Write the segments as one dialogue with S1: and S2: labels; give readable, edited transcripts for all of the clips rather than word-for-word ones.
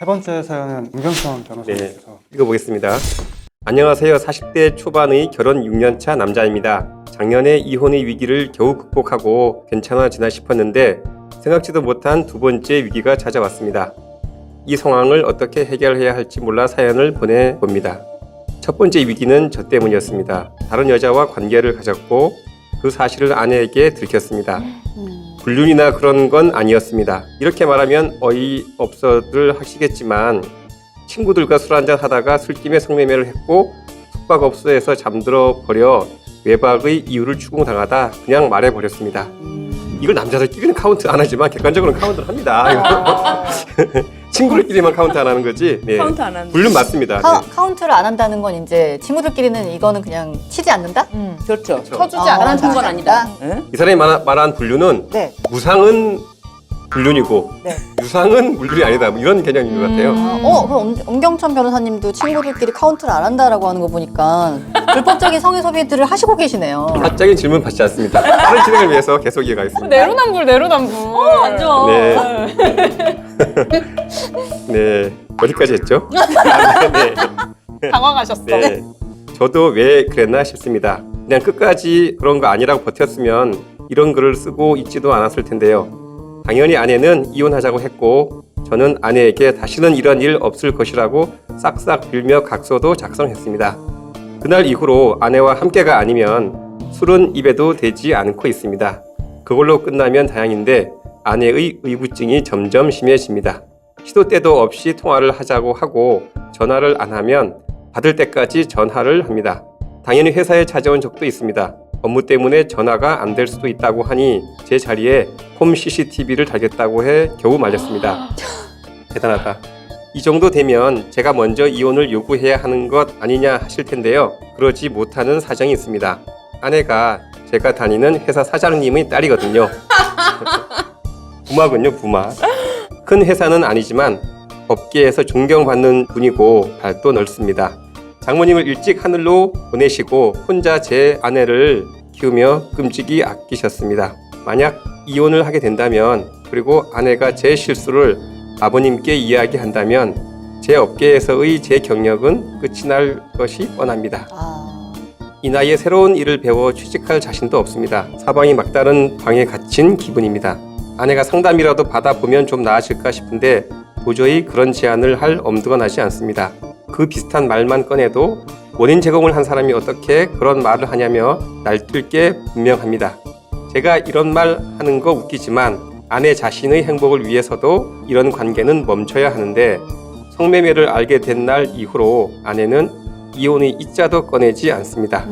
S1: 세 번째 사연은 문경천 변호사님께서
S2: 읽어보겠습니다. 안녕하세요. 40대 초반의 결혼 6년차 남자입니다. 작년에 이혼의 위기를 겨우 극복하고 괜찮아지나 싶었는데 생각지도 못한 두 번째 위기가 찾아왔습니다. 이 상황을 어떻게 해결해야 할지 몰라 사연을 보내봅니다. 첫 번째 위기는 저 때문이었습니다. 다른 여자와 관계를 가졌고 그 사실을 아내에게 들켰습니다. 불륜이나 그런 건 아니었습니다. 이렇게 말하면 어이없어들 하시겠지만 친구들과 술 한잔 하다가 술김에 성매매를 했고 숙박업소에서 잠들어 버려 외박의 이유를 추궁당하다 그냥 말해버렸습니다. 이걸 남자들끼리는 카운트 안 하지만 객관적으로는 카운트를 합니다. 친구들끼리만 카운트 안 하는 거지. 네.
S3: 카운트 안 하는.
S2: 불륜 맞습니다. 네.
S4: 카운트를 안 한다는 건 이제 친구들끼리는 이거는 그냥 치지 않는다?
S3: 그렇죠.
S2: 그렇죠.
S3: 쳐주지 않는 건 아니다.
S2: 이 사람이 말한 불륜은
S4: 네.
S2: 무상은 불륜이고
S4: 네.
S2: 유상은 물륜이 아니다. 뭐 이런 개념인 것 같아요.
S4: 그럼 엄경천 변호사님도 친구들끼리 카운트를 안 한다라고 하는 거 보니까 불법적인 성의 소비들을 하시고 계시네요.
S2: 사적인 질문 받지 않습니다. 다른 진행을 위해서 계속 이어가겠습니다.
S3: 내로남불.
S4: 완전.
S2: 네. 어디까지 했죠?
S3: 당황하셨어.
S2: 네. 저도 왜 그랬나 싶습니다. 그냥 끝까지 그런 거 아니라고 버텼으면 이런 글을 쓰고 있지도 않았을 텐데요. 당연히 아내는 이혼하자고 했고 저는 아내에게 다시는 이런 일 없을 것이라고 싹싹 빌며 각서도 작성했습니다. 그날 이후로 아내와 함께가 아니면 술은 입에도 대지 않고 있습니다. 그걸로 끝나면 다행인데 아내의 의구증이 점점 심해집니다. 시도 때도 없이 통화를 하자고 하고 전화를 안 하면 받을 때까지 전화를 합니다. 당연히 회사에 찾아온 적도 있습니다. 업무 때문에 전화가 안 될 수도 있다고 하니 제 자리에 홈 CCTV를 달겠다고 해 겨우 말렸습니다. 대단하다. 이 정도 되면 제가 먼저 이혼을 요구해야 하는 것 아니냐 하실 텐데요. 그러지 못하는 사정이 있습니다. 아내가 제가 다니는 회사 사장님의 딸이거든요. 부마군요, 부마. 큰 회사는 아니지만 업계에서 존경받는 분이고 발도 넓습니다. 장모님을 일찍 하늘로 보내시고 혼자 제 아내를 키우며 끔찍이 아끼셨습니다. 만약 이혼을 하게 된다면 그리고 아내가 제 실수를 아버님께 이야기한다면 제 업계에서의 제 경력은 끝이 날 것이 뻔합니다. 이 나이에 새로운 일을 배워 취직할 자신도 없습니다. 사방이 막다른 방에 갇힌 기분입니다. 아내가 상담이라도 받아보면 좀 나아질까 싶은데 도저히 그런 제안을 할 엄두가 나지 않습니다. 그 비슷한 말만 꺼내도 원인 제공을 한 사람이 어떻게 그런 말을 하냐며 날뛸 게 분명합니다. 제가 이런 말 하는 거 웃기지만 아내 자신의 행복을 위해서도 이런 관계는 멈춰야 하는데 성매매를 알게 된 날 이후로 아내는 이혼의 이자도 꺼내지 않습니다.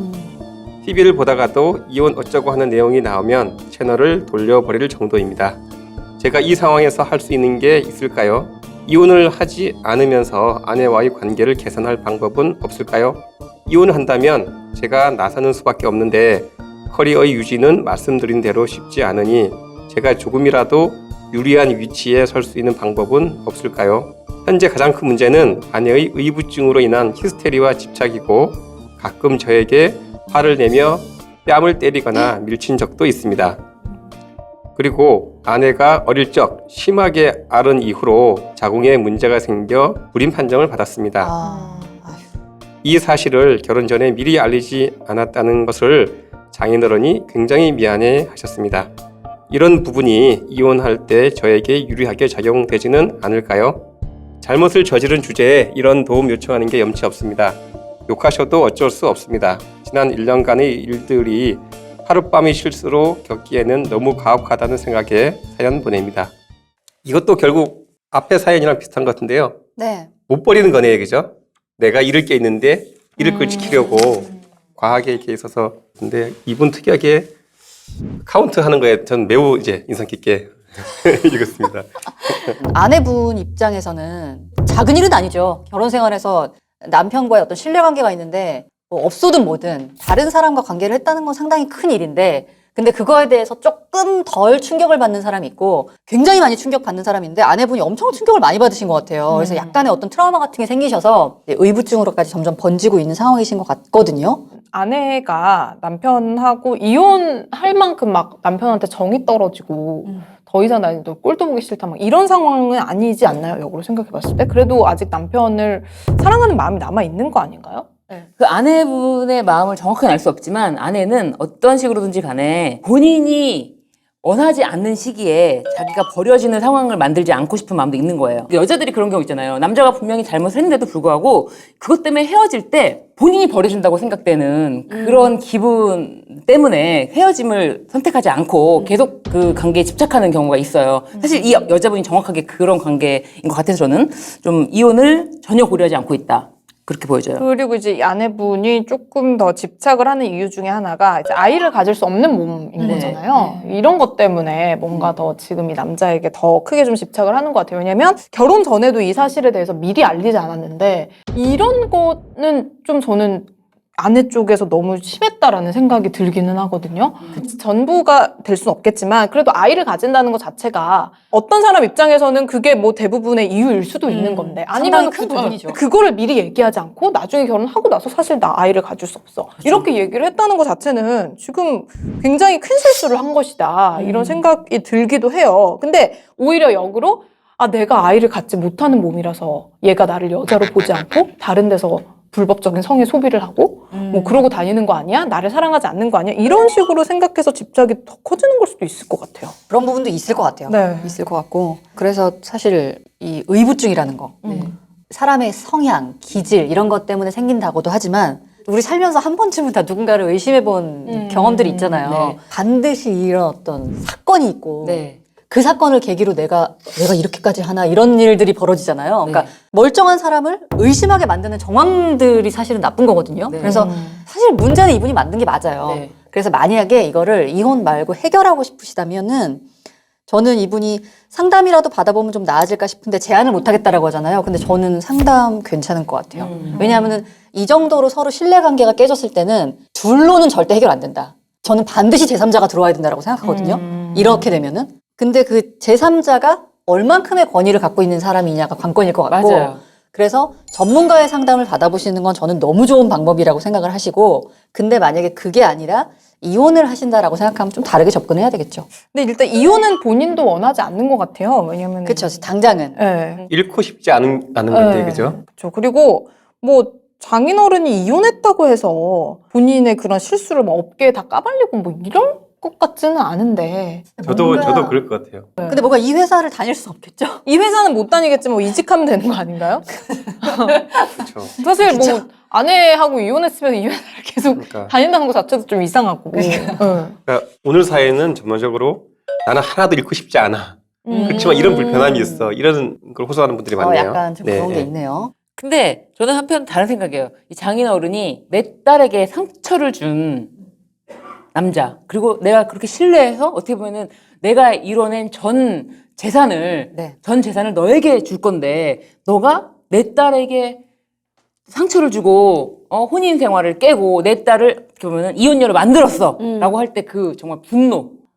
S2: TV를 보다가도 이혼 어쩌고 하는 내용이 나오면 채널을 돌려버릴 정도입니다. 제가 이 상황에서 할 수 있는 게 있을까요? 이혼을 하지 않으면서 아내와의 관계를 개선할 방법은 없을까요? 이혼을 한다면 제가 나서는 수밖에 없는데 커리어의 유지는 말씀드린 대로 쉽지 않으니 제가 조금이라도 유리한 위치에 설 수 있는 방법은 없을까요? 현재 가장 큰 문제는 아내의 의부증으로 인한 히스테리와 집착이고 가끔 저에게 화를 내며 뺨을 때리거나 밀친 적도 있습니다. 그리고 아내가 어릴 적 심하게 앓은 이후로 자궁에 문제가 생겨 불임 판정을 받았습니다. 이 사실을 결혼 전에 미리 알리지 않았다는 것을 장인어른이 굉장히 미안해 하셨습니다. 이런 부분이 이혼할 때 저에게 유리하게 작용되지는 않을까요? 잘못을 저지른 주제에 이런 도움 요청하는 게 염치 없습니다. 욕하셔도 어쩔 수 없습니다. 지난 1년간의 일들이 하룻밤의 실수로 겪기에는 너무 가혹하다는 생각에 사연 보냅니다. 이것도 결국 앞에 사연이랑 비슷한 것 같은데요.
S4: 네.
S2: 못 버리는 거네요, 그죠? 내가 잃을 게 있는데 잃을 걸 지키려고 과하게 이렇게 있어서. 근데 이분 특이하게 카운트하는 거에 전 매우 이제 인상 깊게 읽었습니다.
S4: 아내분 입장에서는 작은 일은 아니죠. 결혼 생활에서 남편과의 어떤 신뢰관계가 있는데 뭐 없어든 뭐든 다른 사람과 관계를 했다는 건 상당히 큰 일인데 근데 그거에 대해서 조금 덜 충격을 받는 사람이 있고 굉장히 많이 충격받는 사람인데 아내분이 엄청 충격을 많이 받으신 것 같아요. 그래서 약간의 어떤 트라우마 같은 게 생기셔서 의부증으로까지 점점 번지고 있는 상황이신 것 같거든요.
S3: 아내가 남편하고 이혼할 만큼 막 남편한테 정이 떨어지고 더 이상 나 너 꼴도 보기 싫다 막 이런 상황은 아니지 않나요? 역으로 생각해봤을 때 그래도 아직 남편을 사랑하는 마음이 남아 있는 거 아닌가요?
S5: 그 아내분의 마음을 정확하게 알 수 없지만 아내는 어떤 식으로든지 간에 본인이 원하지 않는 시기에 자기가 버려지는 상황을 만들지 않고 싶은 마음도 있는 거예요. 여자들이 그런 경우 있잖아요. 남자가 분명히 잘못을 했는데도 불구하고 그것 때문에 헤어질 때 본인이 버려준다고 생각되는 그런 기분 때문에 헤어짐을 선택하지 않고 계속 그 관계에 집착하는 경우가 있어요. 사실 이 여자분이 정확하게 그런 관계인 것 같아서 저는 좀 이혼을 전혀 고려하지 않고 있다. 그렇게 보여져요.
S3: 그리고 이제 이 아내분이 조금 더 집착을 하는 이유 중에 하나가 이제 아이를 가질 수 없는 몸인 거잖아요. 이런 것 때문에 뭔가 더 지금 이 남자에게 더 크게 좀 집착을 하는 것 같아요. 왜냐면 결혼 전에도 이 사실에 대해서 미리 알리지 않았는데 이런 거는 좀 저는 아내 쪽에서 너무 심했다라는 생각이 들기는 하거든요. 전부가 될 수는 없겠지만 그래도 아이를 가진다는 것 자체가 어떤 사람 입장에서는 그게 뭐 대부분의 이유일 수도 있는 건데 아니면
S4: 큰 부분이죠.
S3: 그거를 미리 얘기하지 않고 나중에 결혼하고 나서 사실 나 아이를 가질 수 없어. 이렇게 얘기를 했다는 것 자체는 지금 굉장히 큰 실수를 한 것이다. 이런 생각이 들기도 해요. 근데 오히려 역으로 내가 아이를 갖지 못하는 몸이라서 얘가 나를 여자로 보지 않고 다른 데서 불법적인 성의 소비를 하고 뭐 그러고 다니는 거 아니야? 나를 사랑하지 않는 거 아니야? 이런 식으로 생각해서 집착이 더 커지는 걸 수도 있을 것 같아요.
S4: 그런 부분도 있을 것 같아요.
S3: 네.
S4: 있을 것 같고. 그래서 사실 이 의부증이라는 거. 사람의 성향, 기질 이런 것 때문에 생긴다고도 하지만 우리 살면서 한 번쯤은 다 누군가를 의심해본 경험들이 있잖아요.
S5: 네.
S4: 반드시 이런 어떤 사건이 있고
S5: 네.
S4: 그 사건을 계기로 내가 이렇게까지 하나 이런 일들이 벌어지잖아요. 그러니까 멀쩡한 사람을 의심하게 만드는 정황들이 사실은 나쁜 거거든요.
S5: 네.
S4: 그래서 사실 문제는 이분이 만든 게 맞아요.
S5: 네.
S4: 그래서 만약에 이거를 이혼 말고 해결하고 싶으시다면은 저는 이분이 상담이라도 받아보면 좀 나아질까 싶은데 제안을 못 하겠다라고 하잖아요. 근데 저는 상담 괜찮을 것 같아요. 왜냐하면은 이 정도로 서로 신뢰관계가 깨졌을 때는 둘로는 절대 해결 안 된다. 저는 반드시 제3자가 들어와야 된다고 생각하거든요. 이렇게 되면은. 근데 그 제3자가 얼만큼의 권위를 갖고 있는 사람이냐가 관건일 것 같고.
S5: 맞아요.
S4: 그래서 전문가의 상담을 받아보시는 건 저는 너무 좋은 방법이라고 생각을 하시고, 근데 만약에 그게 아니라 이혼을 하신다라고 생각하면 좀 다르게 접근해야 되겠죠.
S3: 근데 일단 이혼은 본인도 원하지 않는 것 같아요. 왜냐면
S4: 그렇죠. 당장은.
S3: 네.
S2: 잃고 싶지 않은 건데, 그죠?
S3: 그렇죠. 그리고 뭐 장인어른이 이혼했다고 해서 본인의 그런 실수를 뭐 업계에 다 까발리고 뭐 이런 것 같지는 않은데
S2: 저도 그럴 것 같아요.
S4: 근데 뭔가 이 회사를 다닐 수 없겠죠?
S3: 이 회사는 못 다니겠지만 뭐 이직하면 되는 거 아닌가요?
S2: 그렇죠.
S3: 사실 뭐 아내하고 이혼했으면 이 회사를 계속
S2: 그러니까.
S3: 다닌다는 것 자체도 좀 이상하고.
S2: 그러니까 오늘 사회는 전반적으로 나는 하나도 잃고 싶지 않아. 그렇지만 이런 불편함이 있어. 이런 걸 호소하는 분들이 많네요.
S4: 약간 좀 그런 게 있네요.
S5: 근데 저는 한편 다른 생각이에요. 이 장인어른이 내 딸에게 상처를 준 남자, 그리고 내가 그렇게 신뢰해서 어떻게 보면은 내가 이뤄낸 전 재산을 너에게 줄 건데 너가 내 딸에게 상처를 주고 혼인 생활을 깨고 내 딸을 어떻게 보면은 이혼녀로 만들었어라고 할 때 그 정말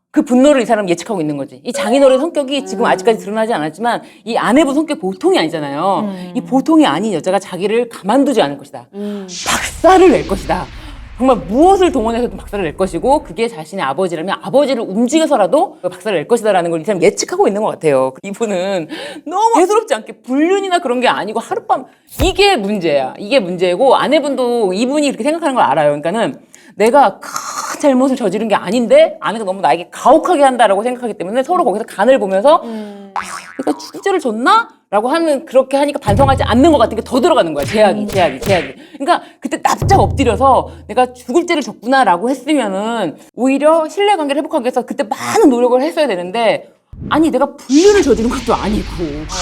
S5: 그 분노를 이 사람은 예측하고 있는 거지. 이 장인어른 성격이 지금 아직까지 드러나지 않았지만 이 아내분 성격 보통이 아니잖아요. 이 보통이 아닌 여자가 자기를 가만두지 않을 것이다. 박살을 낼 것이다. 정말 무엇을 동원해서도 박살을 낼 것이고 그게 자신의 아버지라면 아버지를 움직여서라도 박살을 낼 것이다라는 걸 이 사람 예측하고 있는 것 같아요. 이분은 너무 대수롭지 않게 불륜이나 그런 게 아니고 하룻밤 이게 문제야. 이게 문제고 아내분도 이분이 그렇게 생각하는 걸 알아요. 그러니까는 내가 큰 잘못을 저지른 게 아닌데 아내가 너무 나에게 가혹하게 한다라고 생각하기 때문에 서로 거기서 간을 보면서 내가 죽죄를 줬나? 라고 하는 그렇게 하니까 반성하지 않는 것 같은 게 더 들어가는 거야. 제약이. 그러니까 그때 납작 엎드려서 내가 죽을 죄를 줬구나라고 했으면은 오히려 신뢰관계를 회복하기 위해서 그때 많은 노력을 했어야 되는데 아니 내가 불륜을 저지른 것도 아니고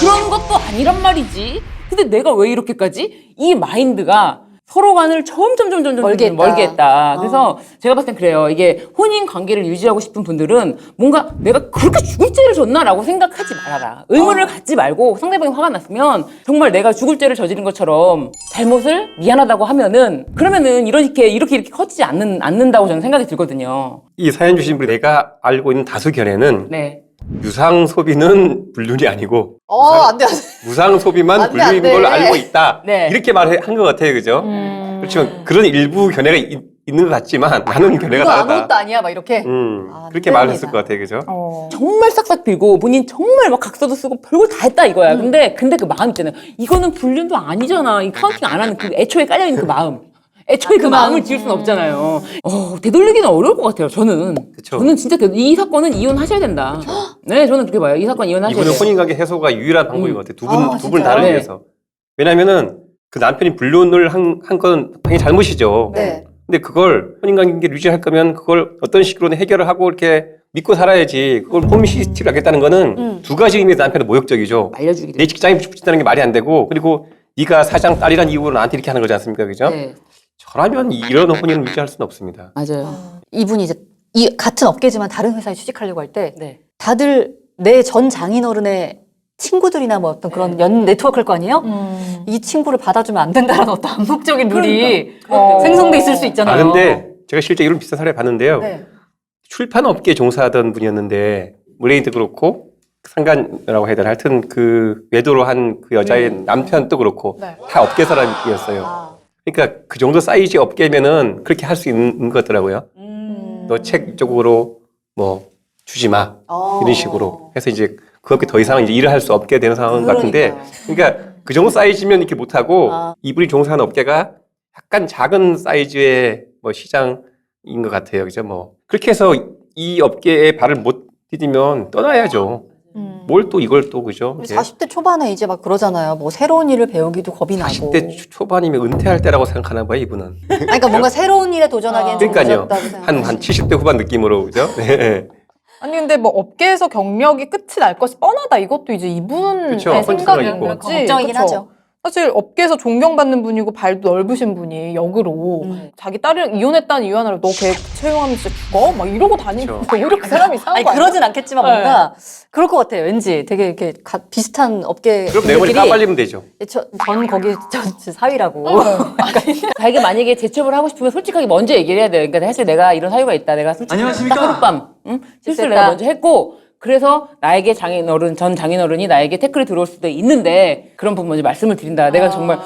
S5: 그런 것도 아니란 말이지. 근데 내가 왜 이렇게까지? 이 마인드가 서로 간을 점점 멀게 했다. 그래서 제가 봤을 땐 그래요. 이게 혼인 관계를 유지하고 싶은 분들은 뭔가 내가 그렇게 죽을 죄를 졌나라고 생각하지 말아라. 의문을 갖지 말고 상대방이 화가 났으면 정말 내가 죽을 죄를 저지른 것처럼 잘못을 미안하다고 하면은 그러면은 이렇게 커지지 않는다고 저는 생각이 들거든요.
S2: 이 사연 주신 분이 내가 알고 있는 다수 견해는
S5: 네.
S2: 유상 소비는 불륜이 아니고
S4: 안 돼.
S2: 무상 소비만
S4: 안 돼,
S2: 불륜인
S4: 안 돼.
S2: 걸로 알고 있다.
S5: 네.
S2: 이렇게 말한 것 같아요. 그죠? 그렇지만 그런 일부 견해가 있는 것 같지만 나는 견해가
S4: 이거
S2: 다르다.
S4: 아무것도 아니야 막 이렇게.
S2: 그렇게 말을 했을 것 같아요, 그죠?
S5: 정말 싹싹 빌고 본인 정말 막 각서도 쓰고 별걸 다 했다 이거야. 근데 그 마음 있잖아요. 이거는 불륜도 아니잖아. 이 카운팅 안 하는 그 애초에 깔려있는 그 마음. 애초에 그 마음을 지울 수는 없잖아요. 되돌리기는 어려울 것 같아요. 저는.
S2: 그쵸.
S5: 저는 진짜 이 사건은 이혼하셔야 된다. 네, 저는 그렇게 봐요. 이 사건 이혼하셔야 돼요.
S2: 이분은 혼인관계 해소가 유일한 방법인 것 같아요. 두 분
S4: 진짜요?
S2: 다를
S5: 네.
S2: 위해서. 왜냐면은 그 남편이 불륜을 한 건 당연히 잘못이죠.
S4: 네.
S2: 근데 그걸 혼인관계를 유지할 거면 그걸 어떤 식으로는 해결을 하고 이렇게 믿고 살아야지. 그걸 홈시스티를 하겠다는 거는 두 가지 의미에서 남편은 모욕적이죠.
S5: 알려주기도.
S2: 내 직장에 붙인다는 게 말이 안 되고, 그리고 네가 사장 딸이란 이유로 나한테 이렇게 하는 거지 않습니까, 그죠?
S5: 네,
S2: 저라면 이런 혼인을 유지할 수는 없습니다.
S5: 맞아요.
S4: 이분이 이제 이 같은 업계지만 다른 회사에 취직하려고 할 때
S5: 네.
S4: 다들 내 전 장인어른의 친구들이나 뭐 어떤 그런 연 네트워크일 거 아니에요? 이 친구를 받아주면 안 된다는 어떤 암묵적인 룰이 생성돼 있을 수 있잖아요.
S2: 아, 근데 제가 실제 이런 비슷한 사례 봤는데요.
S4: 네.
S2: 출판 업계에 종사하던 분이었는데, 의뢰인도 그렇고, 상간이라고 해야 되나? 하여튼 그 외도로 한 그 여자의 남편도 그렇고,
S3: 네.
S2: 다 업계 사람이었어요.
S4: 아.
S2: 그러니까 그 정도 사이즈 업계면은 그렇게 할 수 있는 것 같더라고요. 너 책 이쪽으로 뭐 주지 마. 이런 식으로 해서 이제 그 업계 더 이상 이제 일을 할 수 없게 되는 상황 같은데, 그러니까 그 정도 사이즈면 이렇게 못하고 이분이 종사하는 업계가 약간 작은 사이즈의 뭐 시장인 것 같아요. 그죠? 뭐 그렇게 해서 이 업계에 발을 못 디디면 떠나야죠. 뭘 또 이걸 또 그죠?
S4: 우리 40대 초반에 이제 막 그러잖아요. 뭐 새로운 일을 배우기도 겁이 나고.
S2: 40대 초반이면 은퇴할 때라고 생각하나 봐요, 이분은.
S4: 아니, 그러니까 뭔가 새로운 일에 도전하기엔 좀
S2: 그러니까요.
S4: 늦었다고 생각해요.
S2: 한 70대 후반 느낌으로 그죠? 네.
S3: 아니 근데 뭐 업계에서 경력이 끝이 날 것이 뻔하다. 이것도 이제 이분의
S2: 그쵸,
S3: 생각인
S2: 컨디션이 있고.
S3: 거지.
S4: 걱정이긴
S3: 그쵸?
S4: 하죠.
S3: 사실 업계에서 존경받는 분이고 발도 넓으신 분이 역으로 자기 딸이랑 이혼했다는 이유 하나로 너 걔 채용하면 진짜 죽어? 막 이러고 다니면
S2: 그쵸.
S3: 오히려 그 사람이 이상한
S4: 아니
S3: 거 아니야?
S4: 그러진 않겠지만
S3: 네.
S4: 뭔가 그럴 것 같아요. 왠지 되게 이렇게 비슷한 업계
S2: 그럼 내 머리 까발리면 되죠.
S4: 전 거기 사위라고.
S5: 자기가 만약에 재취업을 하고 싶으면 솔직하게 먼저 얘기를 해야 돼요. 그러니까 사실 내가 이런 사유가 있다. 내가 솔직히
S6: 안녕하십니까?
S5: 딱 하룻밤 실수를
S4: 됐다.
S5: 내가 먼저 했고, 그래서 나에게 전 장인어른이 나에게 태클이 들어올 수도 있는데 그런 부분 먼저 말씀을 드린다. 내가 정말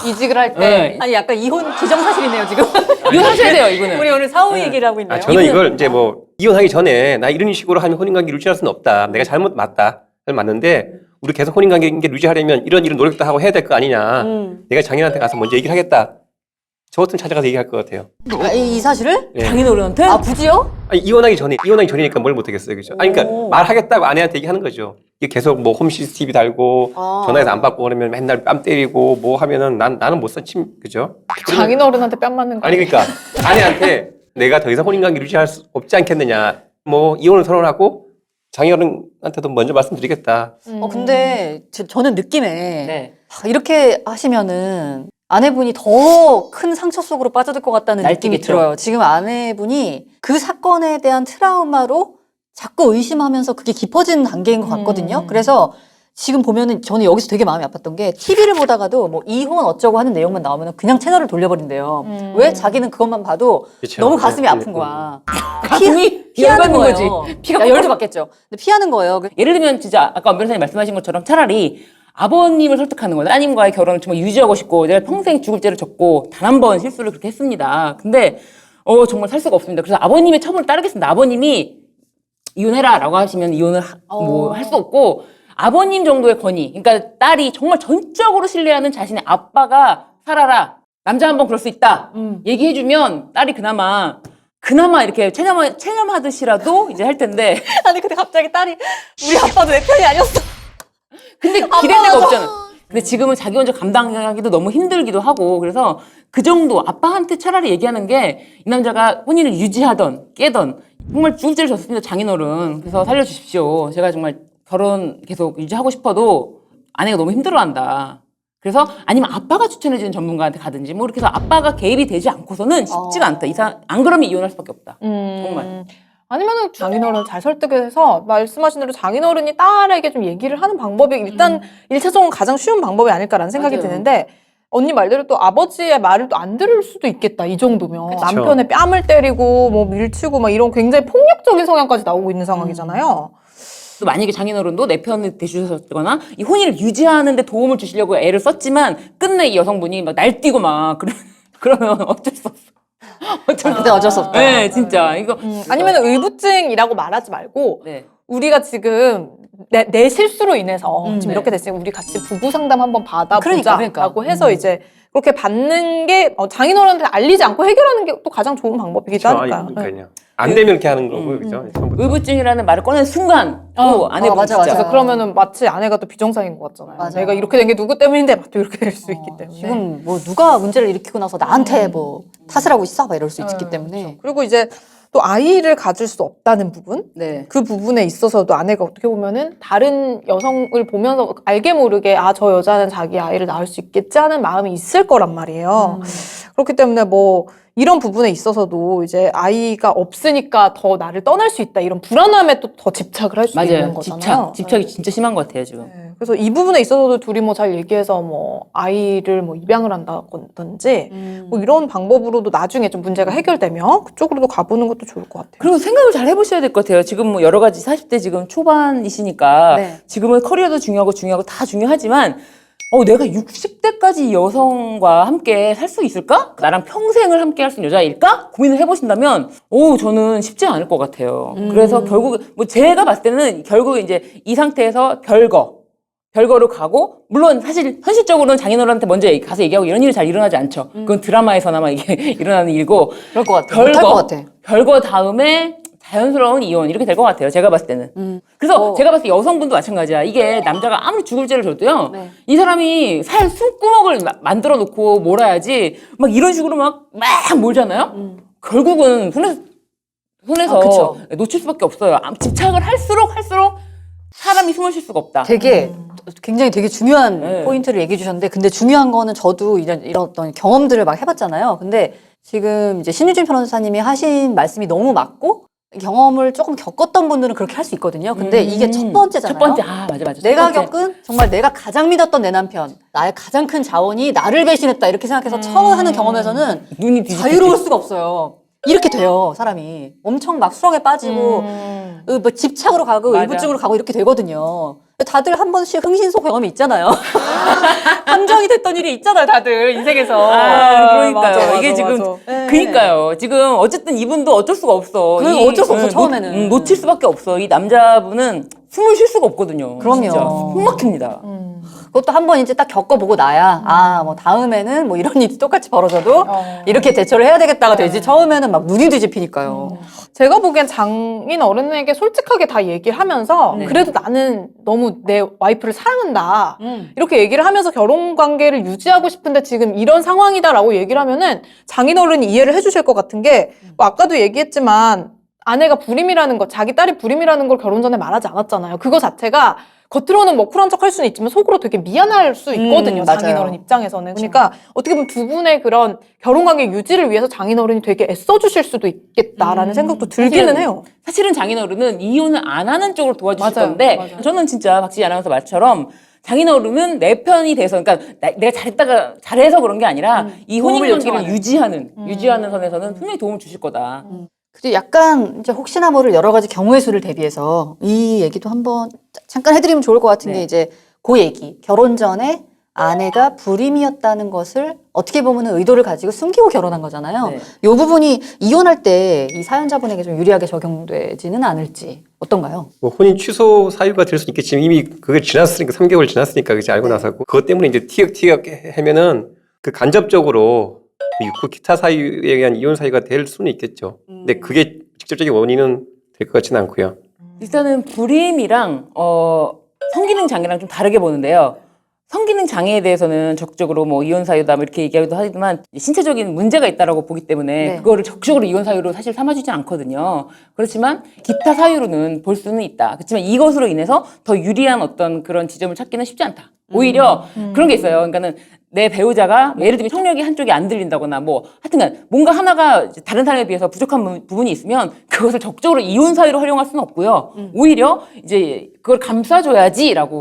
S3: 이직을 할 때
S5: 네.
S4: 아니 약간 이혼 기정사실이네요 지금.
S5: 이혼하셔야 돼요 이분은.
S4: 우리 오늘 사후 얘기를 하고 있네요.
S2: 아, 저는 이걸 이제 뭐 이혼하기 전에 나 이런 식으로 하면 혼인관계를 유지할 수는 없다. 내가 잘못 맞다. 맞는데 우리 계속 혼인관계를 유지하려면 이런 노력도 하고 해야 될 거 아니냐. 내가 장인한테 가서 먼저 얘기를 하겠다. 저 같으면 찾아가서 얘기할 것 같아요.
S4: 이 사실을?
S2: 네.
S5: 장인어른한테?
S4: 아 굳이요?
S2: 아니, 이혼하기 전이니까 뭘 못하겠어요, 그죠? 아니, 그러니까 말하겠다고 아내한테 얘기하는 거죠. 이게 계속 뭐 홈 CCTV 달고 전화해서 안 받고 그러면 맨날 뺨 때리고 뭐 하면은 나는 못 사침, 그죠?
S3: 장인어른한테 뺨 맞는 거
S2: 아니 그러니까 아내한테 내가 더 이상 혼인관계 유지할 수 없지 않겠느냐. 뭐 이혼을 선언하고 장인어른한테도 먼저 말씀드리겠다.
S4: 근데 저는 느낌에
S5: 네.
S4: 이렇게 하시면은 아내분이 더 큰 상처 속으로 빠져들 것 같다는 느낌이
S5: 날뛰겠죠.
S4: 들어요. 지금 아내분이 그 사건에 대한 트라우마로 자꾸 의심하면서 그게 깊어지는 단계인 것 같거든요. 그래서 지금 보면은 저는 여기서 되게 마음이 아팠던 게 TV를 보다가도 뭐 이혼 어쩌고 하는 내용만 나오면 그냥 채널을 돌려버린대요. 왜? 자기는 그것만 봐도
S2: 그쵸.
S4: 너무 가슴이
S2: 네,
S4: 아픈 거야.
S5: 가슴이
S4: 피하는
S5: 열받는
S4: 거예요.
S5: 거지. 피가
S4: 열도 받겠죠. 근데 피하는 거예요.
S5: 예를 들면 진짜 아까 엄 변호사님 말씀하신 것처럼 차라리 아버님을 설득하는 거예요. 따님과의 결혼을 정말 유지하고 싶고 내가 평생 죽을 죄를 졌고 단 한 번 실수를 그렇게 했습니다. 근데 정말 살 수가 없습니다. 그래서 아버님의 첨언을 따르겠습니다. 아버님이 이혼해라라고 하시면 이혼을 뭐 할 수 없고, 아버님 정도의 권위, 그러니까 딸이 정말 전적으로 신뢰하는 자신의 아빠가 살아라, 남자 한 번 그럴 수 있다 얘기해주면 딸이 그나마 이렇게 체념하듯이라도 이제 할 텐데.
S4: 아니 근데 갑자기 딸이 우리 아빠도 내 편이 아니었어.
S5: 근데 기댈 데가 없잖아. 근데 지금은 자기 혼자 감당하기도 너무 힘들기도 하고, 그래서 그 정도 아빠한테 차라리 얘기하는 게, 이 남자가 혼인을 유지하던 깨던 정말 죽을 죄를 졌습니다, 장인어른. 그래서 살려주십시오. 제가 정말 결혼 계속 유지하고 싶어도 아내가 너무 힘들어한다. 그래서 아니면 아빠가 추천해주는 전문가한테 가든지 뭐 이렇게 해서 아빠가 개입이 되지 않고서는 쉽지가 않다. 안 그러면 이혼할 수밖에 없다. 정말.
S3: 아니면은 장인어른을 잘 설득해서 말씀하신 대로 장인어른이 딸에게 좀 얘기를 하는 방법이 일단 1차적으로 가장 쉬운 방법이 아닐까라는 생각이
S5: 맞아요.
S3: 드는데, 언니 말대로 또 아버지의 말을 또 안 들을 수도 있겠다, 이 정도면.
S2: 그쵸.
S3: 남편의 뺨을 때리고 뭐 밀치고 막 이런 굉장히 폭력적인 성향까지 나오고 있는 상황이잖아요.
S5: 또 만약에 장인어른도 내 편을 대주셨거나 이 혼인을 유지하는데 도움을 주시려고 애를 썼지만 끝내 이 여성분이 막 날뛰고 막 그러면 어쩔 수 없어.
S4: 근데 어쩔 수 없다.
S5: 네, 진짜 이거.
S3: 아니면 의부증이라고 말하지 말고
S5: 네.
S3: 우리가 지금 내 실수로 인해서 지금
S5: 네.
S3: 이렇게 됐으니 우리 같이 부부 상담 한번 받아보자라고
S4: 그러니까.
S3: 해서 이제 그렇게 받는 게 장인어른한테 알리지 않고 해결하는 게 또 가장 좋은 방법이기도 하니까요.
S2: 그러니까요. 안 되면 이렇게 하는 거고 그죠? 처음부터.
S5: 의부증이라는 말을 꺼낸 순간 또 아내분
S4: 맞아,
S5: 진짜.
S4: 맞아.
S3: 그래서 그러면은 마치 아내가 또 비정상인 것 같잖아요.
S4: 맞아.
S3: 내가 이렇게 된 게 누구 때문인데 또 이렇게 될 수 있기 때문에.
S4: 지금 뭐 누가 문제를 일으키고 나서 나한테 뭐 탓을 하고 있어? 막 이럴 수 있기 때문에.
S3: 그리고 이제 또 아이를 가질 수 없다는 부분
S5: 네.
S3: 그 부분에 있어서도 아내가 어떻게 보면은 다른 여성을 보면서 알게 모르게 저 여자는 자기 아이를 낳을 수 있겠지 하는 마음이 있을 거란 말이에요. 그렇기 때문에 뭐 이런 부분에 있어서도 이제 아이가 없으니까 더 나를 떠날 수 있다 이런 불안함에 또 더 집착을 할 수 있는
S5: 맞아요.
S3: 거잖아요.
S5: 집착이 진짜 심한 것 같아요 지금.
S3: 네. 그래서 이 부분에 있어서도 둘이 뭐 잘 얘기해서 뭐 아이를 뭐 입양을 한다든지 뭐 이런 방법으로도 나중에 좀 문제가 해결되면 그쪽으로도 가보는 것도 좋을 것 같아요.
S5: 그리고 생각을 잘 해보셔야 될 것 같아요. 지금 뭐 여러 가지 40대 지금 초반이시니까
S4: 네.
S5: 지금은 커리어도 중요하고 다 중요하지만 내가 60대까지 여성과 함께 살 수 있을까? 나랑 평생을 함께 할 수 있는 여자일까? 고민을 해보신다면 저는 쉽지 않을 것 같아요. 그래서 결국 뭐 제가 봤을 때는 결국 이제 이 상태에서 별거로 가고 물론 사실 현실적으로는 장인어른한테 먼저 가서 얘기하고 이런 일이 잘 일어나지 않죠. 그건 드라마에서나마 이게 일어나는 일이고
S4: 그럴 것 같아. 못할 것 같아.
S5: 별거 다음에 자연스러운 이혼 이렇게 될 것 같아요. 제가 봤을 때는. 그래서 제가 봤을 때 여성분도 마찬가지야. 이게 남자가 아무리 죽을 죄를 져도요.
S4: 네.
S5: 이 사람이 살 숨구멍을 만들어 놓고 몰아야지 막 이런 식으로 막 몰잖아요. 결국은 손에서
S4: 그쵸.
S5: 놓칠 수밖에 없어요. 집착을 할수록 사람이 숨을 쉴 수가 없다.
S4: 굉장히 되게 중요한
S5: 네.
S4: 포인트를 얘기해 주셨는데, 근데 중요한 거는 저도 이런 어떤 경험들을 막 해봤잖아요. 근데 지금 이제 신유진 변호사님이 하신 말씀이 너무 맞고, 경험을 조금 겪었던 분들은 그렇게 할 수 있거든요. 근데 이게 첫 번째잖아요.
S5: 첫 번째, 맞아.
S4: 내가
S5: 첫 번째.
S4: 겪은 정말 내가 가장 믿었던 내 남편, 나의 가장 큰 자원이 나를 배신했다 이렇게 생각해서 처음 하는 경험에서는
S5: 눈이 뒤집히지.
S4: 자유로울 수가 없어요. 이렇게 돼요, 사람이. 엄청 막 수렁에 빠지고 뭐 집착으로 가고
S5: 맞아.
S4: 의부증으로 가고 이렇게 되거든요. 다들 한 번씩 흥신소 경험이 있잖아요. 함정이 됐던 일이 있잖아요, 다들 인생에서.
S5: 그러니까요.
S3: 맞아,
S5: 이게
S3: 맞아,
S5: 지금
S3: 맞아.
S5: 그니까요. 지금 어쨌든 이분도 어쩔 수가 없어.
S4: 어쩔 수 없어, 처음에는.
S5: 놓칠 수밖에 없어. 이 남자분은 숨을 쉴 수가 없거든요.
S4: 그럼요.
S5: 진짜. 숨 막힙니다.
S4: 그것도 한 번 이제 딱 겪어보고 나야, 뭐 다음에는 뭐 이런 일이 똑같이 벌어져도 이렇게 대처를 해야 되겠다가 되지. 처음에는 막 눈이 뒤집히니까요.
S3: 제가 보기엔 장인 어른에게 솔직하게 다 얘기를 하면서 그래도 나는 너무 내 와이프를 사랑한다 이렇게 얘기를 하면서 결혼 관계를 유지하고 싶은데 지금 이런 상황이다라고 얘기를 하면은 장인 어른이 이해를 해주실 것 같은 게 뭐 아까도 얘기했지만 아내가 불임이라는 것, 자기 딸이 불임이라는 걸 결혼 전에 말하지 않았잖아요. 그거 자체가 겉으로는 뭐 쿨한 척 할 수는 있지만 속으로 되게 미안할 수 있거든요.
S4: 맞아요.
S3: 장인어른 입장에서는. 그러니까 어떻게 보면 두 분의 그런 결혼관계 유지를 위해서 장인어른이 되게 애써주실 수도 있겠다라는 생각도 들기는 해요.
S5: 사실은 장인어른은 이혼을 안 하는 쪽으로 도와주실
S3: 맞아요.
S5: 건데
S3: 맞아요.
S5: 저는 진짜 박지희 아나운서 말처럼 장인어른은 내 편이 돼서 그러니까 내가 잘해서 그런 게 아니라 이 혼인
S4: 도움을
S5: 관계를
S4: 요청하는.
S5: 유지하는 선에서는 분명히 도움을 주실 거다.
S4: 그리고 약간 이제 혹시나 모를 여러 가지 경우의 수를 대비해서 이 얘기도 한번 잠깐 해드리면 좋을 것 같은 게 이제 그 얘기. 결혼 전에 아내가 불임이었다는 것을 어떻게 보면 의도를 가지고 숨기고 결혼한 거잖아요.
S5: 네.
S4: 이 부분이 이혼할 때 이 사연자분에게 좀 유리하게 적용되지는 않을지 어떤가요?
S2: 뭐 혼인 취소 사유가 될 수 있겠지만 이미 그게 지났으니까 3개월 지났으니까 그게 알고 나서고 그것 때문에 이제 티격태격 하면은 그 간접적으로 그 기타 사유에 의한 이혼 사유가 될 수는 있겠죠. 근데 그게 직접적인 원인은 될 것 같지는 않고요.
S5: 일단은 불임이랑 성기능 장애랑 좀 다르게 보는데요. 성기능 장애에 대해서는 적극적으로 뭐 이혼 사유다 뭐 이렇게 얘기하기도 하지만 신체적인 문제가 있다라고 보기 때문에
S4: 네.
S5: 그거를 적극적으로 이혼 사유로 사실 삼아주지 않거든요. 그렇지만 기타 사유로는 볼 수는 있다. 그렇지만 이것으로 인해서 더 유리한 어떤 그런 지점을 찾기는 쉽지 않다. 오히려 그런 게 있어요. 그러니까는 내 배우자가 예를 들면 청력이 한쪽이 안 들린다거나 뭐 하여튼간 뭔가 하나가 다른 사람에 비해서 부족한 부분이 있으면 그것을 적극적으로 이혼 사유로 활용할 수는 없고요. 오히려 이제 그걸 감싸줘야지라고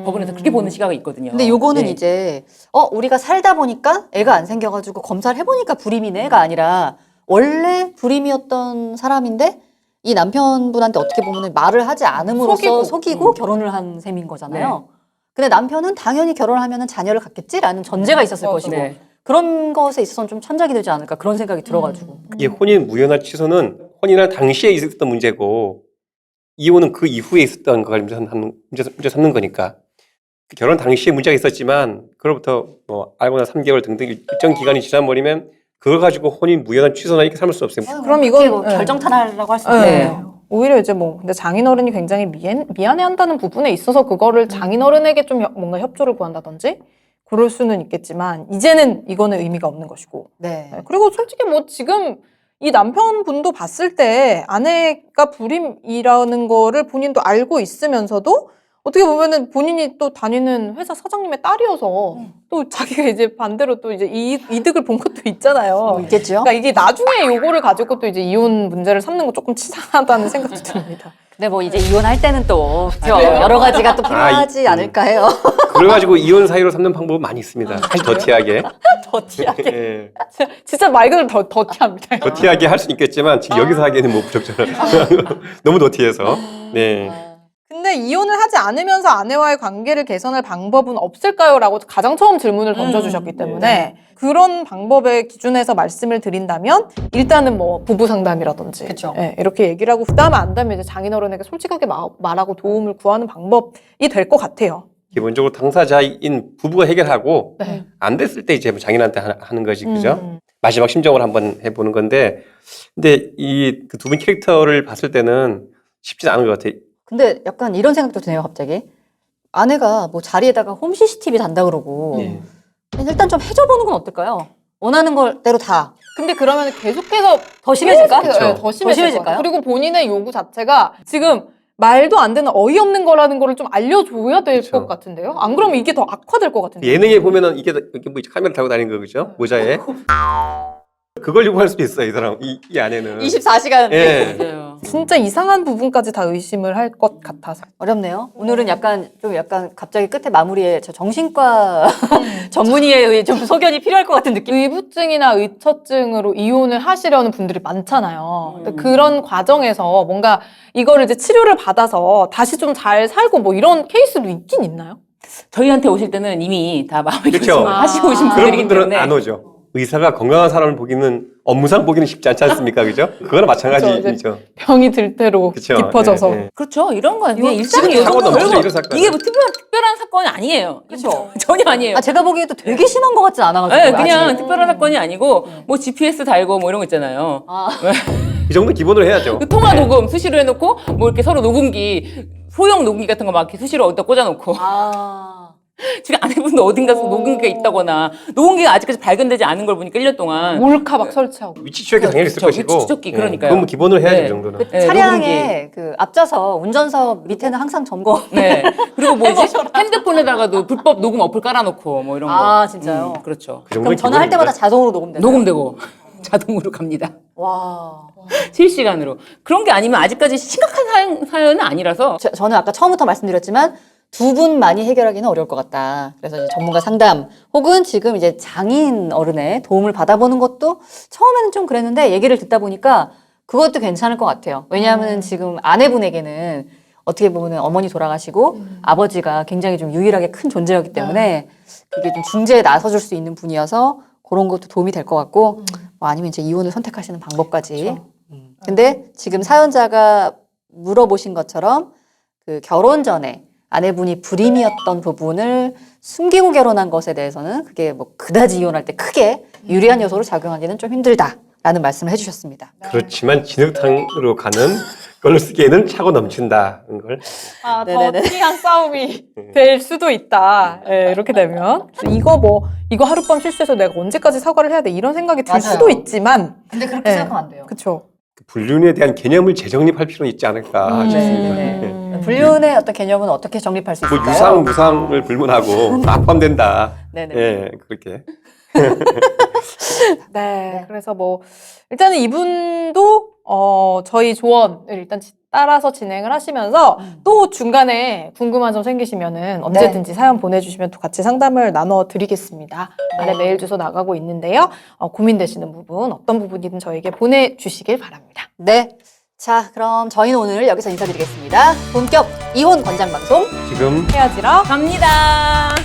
S5: 법원에서 그렇게 보는 시각이 있거든요.
S4: 근데 요거는
S5: 네.
S4: 이제 우리가 살다 보니까 애가 안 생겨가지고 검사를 해보니까 불임이네가 아니라 원래 불임이었던 사람인데 이 남편분한테 어떻게 보면 말을 하지 않음으로써 속이고 결혼을 한 셈인 거잖아요. 근데 남편은 당연히 결혼을 하면 자녀를 갖겠지라는 전제가 있었을 것이고
S5: 네.
S4: 그런 것에 있어서는 좀 천작이 되지 않을까 그런 생각이 들어가지고.
S2: 이 혼인 무효나 취소는 혼인할 당시에 있었던 문제고 이혼은 그 이후에 있었던 걸 문제 삼는 거니까 결혼 당시에 문제가 있었지만 그로부터 뭐 알고나 3개월 등등 일정 기간이 지나버리면 그걸 가지고 혼인 무효나 취소나 이렇게 삼을 수 없어요.
S3: 그럼
S4: 이건
S3: 이건
S4: 뭐 결정탄하라고 할 수
S3: 네.
S4: 있네요.
S3: 오히려 이제 뭐 근데 장인어른이 굉장히 미안해한다는 부분에 있어서 그거를 장인어른에게 좀 뭔가 협조를 구한다든지 그럴 수는 있겠지만 이제는 이거는 의미가 없는 것이고.
S4: 네.
S3: 네. 그리고 솔직히 뭐 지금 이 남편분도 봤을 때 아내가 불임이라는 거를 본인도 알고 있으면서도 어떻게 보면은 본인이 또 다니는 회사 사장님의 딸이어서 또 자기가 이제 반대로 또 이제 이득을 본 것도 있잖아요.
S4: 뭐 있겠죠.
S3: 그러니까 이게 나중에 요거를 가지고 또 이제 이혼 문제를 삼는 거 조금 치사하다는 생각도 듭니다.
S4: 근데 뭐 이제 이혼할 때는 또 그죠? 여러 가지가 또 필요하지 않을까 해요.
S2: 그래가지고 이혼 사유로 삼는 방법은 많이 있습니다. 사실 더티하게.
S4: 더티하게.
S2: 예.
S3: 진짜 말 그대로 더티합니다.
S2: 더티하게 할 수는 있겠지만 지금 여기서 하기에는 뭐 부적절하고 너무 더티해서. 네.
S3: 근데 이혼을 하지 않으면서 아내와의 관계를 개선할 방법은 없을까요? 라고 가장 처음 질문을 던져주셨기 때문에 그런 방법의 기준에서 말씀을 드린다면 일단은 뭐 부부 상담이라든지
S4: 그쵸.
S3: 예, 이렇게 얘기를 하고 그다음에 안 되면 이제 장인어른에게 솔직하게 말하고 도움을 구하는 방법이 될 것 같아요.
S2: 기본적으로 당사자인 부부가 해결하고
S3: 네.
S2: 안 됐을 때 이제 장인한테 하는 거지, 그죠? 마지막 심정을 한번 해보는 건데, 근데 이 그 두 분 캐릭터를 봤을 때는 쉽진 않은 것 같아요.
S4: 근데 약간 이런 생각도 드네요, 갑자기. 아내가 뭐 자리에다가 홈 CCTV 단다 그러고
S2: 네.
S4: 일단 좀 해줘보는 건 어떨까요? 원하는 걸대로 다.
S3: 근데 그러면 계속해서
S4: 더 심해질까?
S3: 계속해서,
S2: 그쵸.
S3: 더
S4: 더
S3: 심해질
S4: 심해질까요?
S3: 거예요. 그리고 본인의 요구 자체가 지금 말도 안 되는 어이없는 거라는 거를 좀 알려줘야 될
S2: 그쵸.
S3: 것 같은데요? 안 그러면 이게 더 악화될 것 같은데요?
S2: 예능에 보면은 이게 뭐 이제 카메라 달고 다니는 거, 그죠? 모자에. 그걸 요구할 수도 있어요, 이 사람. 이 아내는.
S4: 24시간.
S2: 예.
S5: 맞아요.
S3: 진짜 이상한 부분까지 다 의심을 할 것 같아서.
S4: 어렵네요. 오늘은 약간 갑자기 끝에 마무리에 저 정신과 전문의에 의해 좀 소견이 필요할 것 같은 느낌.
S3: 의부증이나 의처증으로 이혼을 하시려는 분들이 많잖아요. 근데 그런 과정에서 뭔가 이거를 이제 치료를 받아서 다시 좀 잘 살고 뭐 이런 케이스도 있긴 있나요?
S5: 저희한테 오실 때는 이미 다 마음의
S2: 그쵸.
S5: 결정을 하시고 오신
S2: 그런
S5: 분들이기
S2: 분들은
S5: 때문에
S2: 안 오죠. 의사가 건강한 사람을 보기는 업무상 보기는 쉽지 않지 않습니까, 그죠? 그거나 마찬가지죠.
S3: 병이 들 대로
S2: 그쵸.
S3: 깊어져서.
S2: 예, 예.
S5: 그렇죠. 이런 건
S3: 이거
S5: 그냥
S2: 지금
S5: 일상이에요.
S2: 사고 넘치죠,
S5: 별거-
S2: 이런 사건.
S5: 이게 뭐 특별한 사건이 아니에요.
S4: 그렇죠.
S5: 전혀 아니에요.
S4: 아, 제가 보기에도 되게 심한 것 같진 않아가지고.
S5: 네, 그냥
S4: 아직.
S5: 특별한 사건이 아니고 뭐 GPS 달고 뭐 이런 거 있잖아요.
S4: 아,
S2: 이 정도 기본으로 해야죠.
S5: 그 통화 녹음 수시로 해놓고 뭐 이렇게 서로 녹음기 소형 녹음기 같은 거 막 이렇게 수시로 어디다 꽂아놓고
S4: 아.
S5: 지금 아내분도 어딘가 녹음기가 있다거나 녹음기가 아직까지 발견되지 않은 걸 보니까 1년 동안
S3: 몰카 막 설치하고.
S2: 위치 추적이 당연히 있을
S5: 그쵸,
S2: 것이고.
S5: 위치 추적기, 그러니까요.
S2: 그건 뭐 기본으로 해야죠,
S5: 네.
S2: 이 정도는.
S4: 그
S5: 네,
S4: 차량의 그 앞좌석 운전석 밑에는 항상 점검.
S5: 네. 그리고 뭐지? 핸드폰에다가도 불법 녹음 어플 깔아놓고 뭐 이런 거.
S4: 아, 진짜요?
S5: 그렇죠.
S2: 그 정도는
S4: 그럼 전화할
S2: 기본입니다.
S4: 때마다 자동으로 녹음되나요?
S5: 녹음되고 자동으로 갑니다.
S4: 와.
S5: 실시간으로. 그런 게 아니면 아직까지 심각한 사연은 아니라서
S4: 저는 아까 처음부터 말씀드렸지만 두 분만이 해결하기는 어려울 것 같다. 그래서 이제 전문가 상담 혹은 지금 이제 장인 어른의 도움을 받아보는 것도 처음에는 좀 그랬는데 얘기를 듣다 보니까 그것도 괜찮을 것 같아요. 왜냐하면 지금 아내분에게는 어떻게 보면 어머니 돌아가시고 아버지가 굉장히 좀 유일하게 큰 존재였기 때문에 그게 좀 중재에 나서줄 수 있는 분이어서 그런 것도 도움이 될 것 같고 뭐 아니면 이제 이혼을 선택하시는 방법까지. 근데 지금 사연자가 물어보신 것처럼 그 결혼 전에 아내분이 불임이었던 부분을 숨기고 결혼한 것에 대해서는 그게 뭐 그다지 이혼할 때 크게 유리한 요소로 작용하기는 좀 힘들다라는 말씀을 해주셨습니다.
S2: 그렇지만 진흙탕으로 가는 걸로 쓰기에는 차고 넘친다는 걸.
S3: 아,
S4: 네네네.
S3: 더티한 싸움이 될 수도 있다. 예, 이렇게 되면. 이거 하룻밤 실수해서 내가 언제까지 사과를 해야 돼? 이런 생각이 들
S4: 맞아요.
S3: 수도 있지만.
S4: 근데 그렇게
S3: 네.
S4: 생각하면 안 돼요.
S3: 그쵸.
S2: 불륜에 대한 개념을 재정립할 필요는 있지 않을까 싶습니다.
S4: 네네네. 불륜의 어떤 개념은 어떻게 정립할 수
S2: 뭐
S4: 있을까요?
S2: 무상을 불문하고 다 포함된다.
S4: 네네.
S2: 예, 그렇게.
S3: 네. 그래서 뭐, 일단은 이분도, 저희 조언을 일단 따라서 진행을 하시면서 또 중간에 궁금한 점 생기시면은 언제든지 사연 보내주시면 또 같이 상담을 나눠드리겠습니다. 아래 메일 주소 나가고 있는데요. 고민되시는 부분, 어떤 부분이든 저에게 보내주시길 바랍니다.
S4: 네. 자, 그럼 저희는 오늘 여기서 인사드리겠습니다. 본격 이혼 권장 방송.
S2: 지금
S3: 헤어지러
S5: 갑니다.